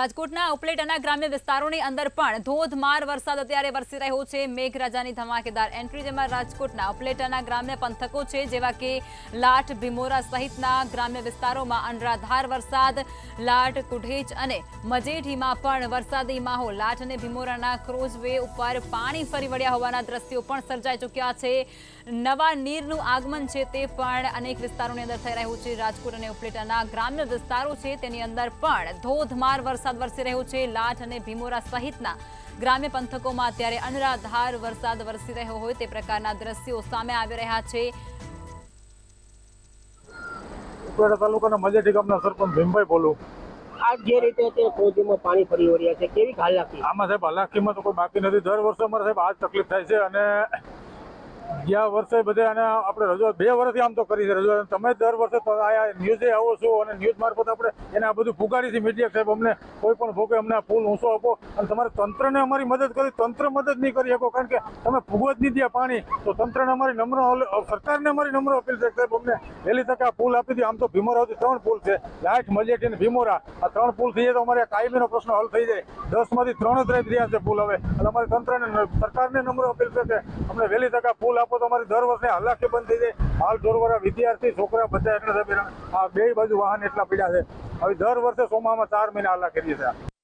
રાજકોટના ઉપલેટાના ગ્રામ્ય વિસ્તારોની અંદર પણ ધોધમાર વરસાદ અત્યારે વરસી રહ્યો છે। મેઘરાજાની ધમાકેદાર એન્ટ્રી, જેમાં રાજકોટના ઉપલેટાના ગ્રામ્ય પંથકો છે જેવા કે લાઠ, ભીમોરા સહિતના ગ્રામ્ય વિસ્તારોમાં અનરાધાર વરસાદ। લાઠ, કુઢેચ અને મજેઠીમાં પણ વરસાદી માહોલ। લાઠ અને ભીમોરાના ક્રોઝવે ઉપર પાણી ફરી વળ્યા હોવાના દ્રશ્યો પણ સર્જાઈ ચૂક્યા છે। નવા નીરનું આગમન છે તે પણ અનેક વિસ્તારોની અંદર થઈ રહ્યું છે। રાજકોટ અને ઉપલેટાના ગ્રામ્ય વિસ્તારો છે તેની અંદર પણ ધોધમાર વરસાદ વરસી રહ્યો છે। લાઠ અને ભીમોરા સહિતના ગ્રામ્ય પંથકોમાં અત્યારે અનરાધાર વરસાદ વરસી રહ્યો હોય તે પ્રકારના દ્રશ્યો સામે આવી રહ્યા છે। ઉપલેટા તાલુકાના મજેઠી ગામના સરપંચ ભીમભાઈ બોલું। આ જે રીતે તે કોઝીમાં પાણી ફરી વળ્યા છે, કેવી હાલાકી? આમાં સાહેબ હાલાકીમાં તો કોઈ બાકી નથી। દર વર્ષે અમારે સાહેબ આ જ તકલીફ થાય છે અને ગયા વર્ષે બધે અને આપણે રજૂઆત 2 વર્ષથી આમ તો કરી છે રજૂઆત। તમે દર વર્ષે આયા ન્યૂઝે આવો છો અને ન્યૂઝ મારફત આપણે એને આ બધું પુગાડી છે મીડિયા સાહેબ, અમને કોઈ પણ ભોગે અમને આ પુલ ઊંચો આપો અને તમારે તંત્રને અમારી મદદ કરી। તંત્ર મદદ નહીં કરી શકો કારણ કે તમે ભૂગો જ નહીં દે પાણી, તો તંત્રને અમારી નમ્ર, સરકારને અમારી નમ્ર અપીલ છે સાહેબ અમને વહેલી તકે આ પુલ આપી દે। આમ તો ભીમોરાથી 3 પુલ છે, લાઠ, મજેઠી અને ભીમોરા। આ 3 પુલ થઈ જાય તો અમારે કાયમીનો પ્રશ્ન હલ થઈ જાય। 10માંથી 3 જ રહી રહ્યા છે પુલ હવે, એટલે અમારી તંત્રને, સરકારને નમ્ર અપીલ છે કે અમને વહેલી તકે પુલ આપો તો અમારી દર વર્ષે હાલાકી બંધ થઈ જાય। હાલ ઢોરવાળા, વિદ્યાર્થી, છોકરા બધા એટલે સાહેબ આ 2 બાજુ વાહન એટલા પડ્યા છે। હવે દર વર્ષે ચોમાસામાં 4 મહિના હાલાકી રહી છે।